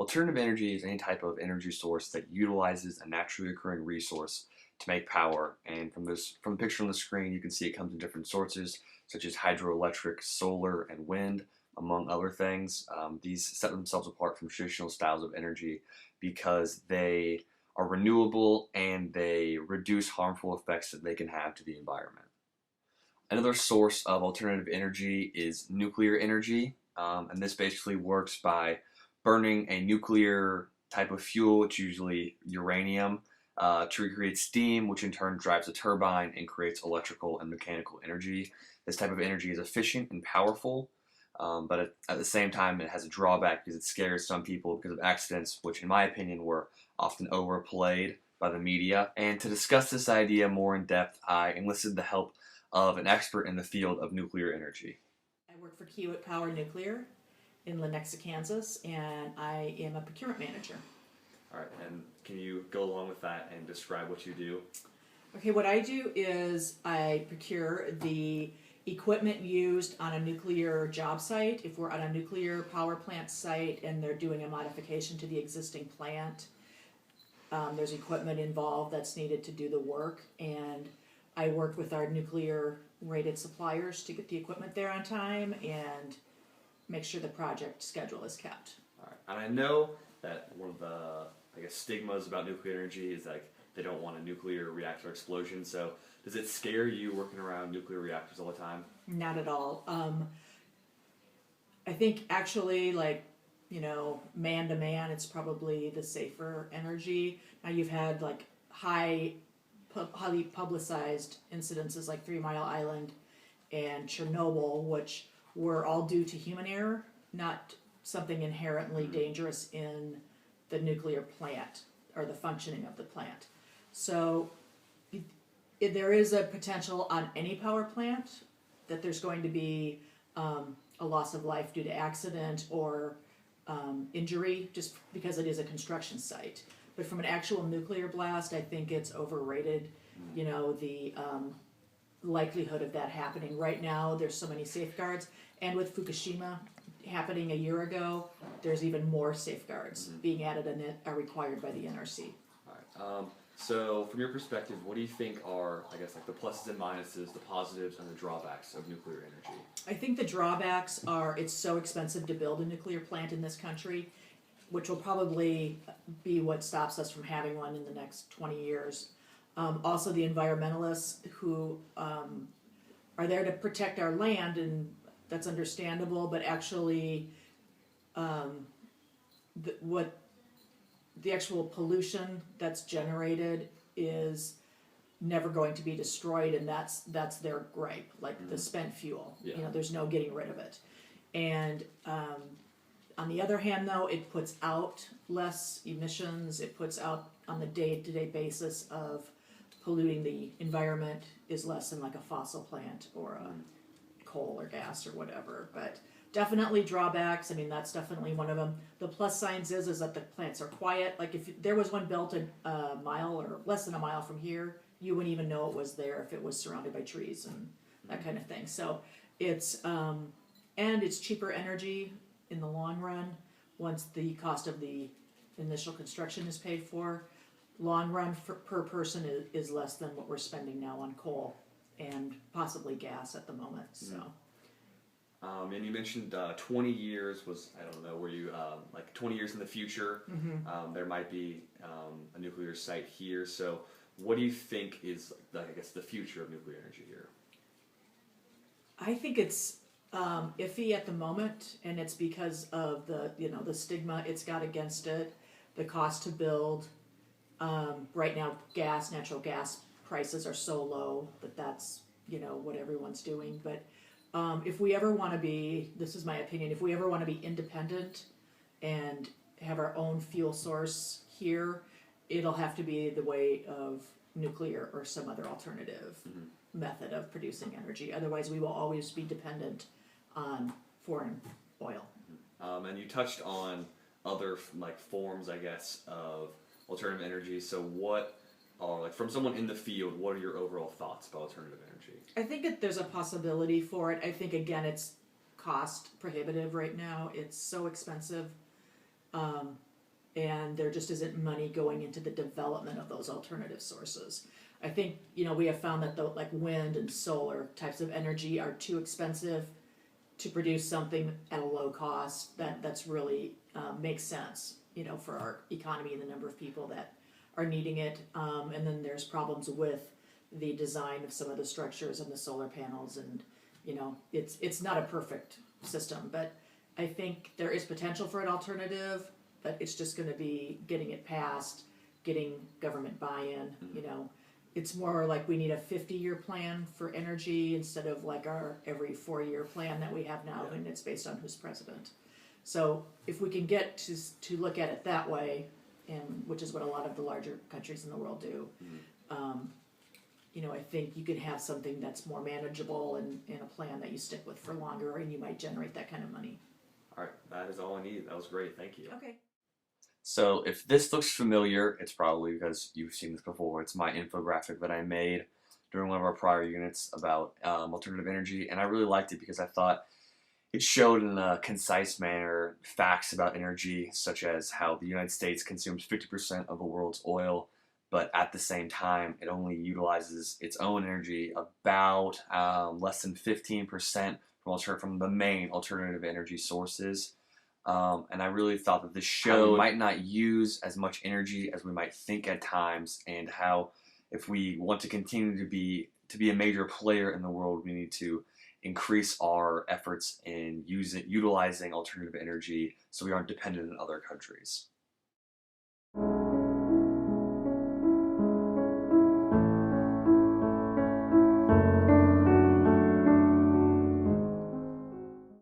Alternative energy is any type of energy source that utilizes a naturally occurring resource to make power. And from the picture on the screen, you can see it comes in different sources, such as hydroelectric, solar, and wind, among other things. These set themselves apart from traditional styles of energy because they are renewable and they reduce harmful effects that they can have to the environment. Another source of alternative energy is nuclear energy, and this basically works by burning a nuclear type of fuel, it's usually uranium, to recreate steam, which in turn drives a turbine and creates electrical and mechanical energy. This type of energy is efficient and powerful, but at the same time, it has a drawback because it scares some people because of accidents, which, in my opinion, were often overplayed by the media. And to discuss this idea more in depth, I enlisted the help of an expert in the field of nuclear energy. I work for Kiewit Power Nuclear in Lenexa, Kansas, and I am a procurement manager. All right, and can you go along with that and describe what you do? Okay, what I do is I procure the equipment used on a nuclear job site. If we're on a nuclear power plant site and they're doing a modification to the existing plant, there's equipment involved that's needed to do the work, and I work with our nuclear rated suppliers to get the equipment there on time and make sure the project schedule is kept. All right, and I know that one of the, I guess, stigmas about nuclear energy is like they don't want a nuclear reactor explosion. So does it scare you working around nuclear reactors all the time? Not at all. I think actually, like, man to man, it's probably the safer energy. Now you've had like highly publicized incidences like 3 Mile Island and Chernobyl, which were all due to human error, not something inherently dangerous in the nuclear plant or the functioning of the plant. So there is a potential on any power plant that there's going to be a loss of life due to accident or injury just because it is a construction site. But from an actual nuclear blast, I think it's overrated. The likelihood of that happening. Right now, there's so many safeguards, and with Fukushima happening a year ago, there's even more safeguards being added and that are required by the NRC. All right. So from your perspective, what do you think are, I guess, like the pluses and minuses, the positives and the drawbacks of nuclear energy? I think the drawbacks are it's so expensive to build a nuclear plant in this country, which will probably be what stops us from having one in the next 20 years. Also, the environmentalists who are there to protect our land, and that's understandable, but actually what the actual pollution that's generated is never going to be destroyed, and that's their gripe, like the spent fuel. Yeah. There's no getting rid of it. And on the other hand, though, it puts out less emissions. It puts out on the day-to-day basis of polluting the environment is less than like a fossil plant or a coal or gas or whatever. But definitely drawbacks. I mean, that's definitely one of them. The plus signs is that the plants are quiet. Like if there was one built a mile or less than a mile from here, you wouldn't even know it was there if it was surrounded by trees and that kind of thing. So it's and it's cheaper energy in the long run once the cost of the initial construction is paid for. Long run per person is less than what we're spending now on coal and possibly gas at the moment. So. And you mentioned 20 years was, I don't know, were you like 20 years in the future, there might be a nuclear site here. So what do you think is, I guess, the future of nuclear energy here? I think it's iffy at the moment, and it's because of the stigma it's got against it, the cost to build. Right now, natural gas prices are so low that that's what everyone's doing. But if we ever want to be, this is my opinion, if we ever want to be independent and have our own fuel source here, it'll have to be the way of nuclear or some other alternative method of producing energy. Otherwise, we will always be dependent on foreign oil. And you touched on other forms, I guess, of alternative energy. So what are, like, from someone in the field, what are your overall thoughts about alternative energy? I think that there's a possibility for it. I think, again, it's cost prohibitive right now. It's so expensive. and there just isn't money going into the development of those alternative sources. I think, you know, we have found that the like wind and solar types of energy are too expensive to produce something at a low cost that's really makes sense, you know, for our economy and the number of people that are needing it. And then there's problems with the design of some of the structures and the solar panels, and you know, it's not a perfect system, but I think there is potential for an alternative, but it's just going to be getting it passed, getting government buy-in. You know, it's more like we need a 50-year plan for energy instead of like our every 4-year plan that we have now, and it's based on who's president. So if we can get to look at it that way, and which is what a lot of the larger countries in the world do, you know, I think you can have something that's more manageable and a plan that you stick with for longer, and you might generate that kind of money. All right, that is all I need. That was great. Thank you. Okay. So if this looks familiar, it's probably because you've seen this before. It's my infographic that I made during one of our prior units about alternative energy, and I really liked it because I thought it showed in a concise manner facts about energy, such as how the United States consumes 50% of the world's oil, but at the same time, it only utilizes its own energy about less than 15% from the main alternative energy sources. And I really thought that this show might not use as much energy as we might think at times, and how if we want to continue to be a major player in the world, we need to increase our efforts in utilizing alternative energy so we aren't dependent on other countries.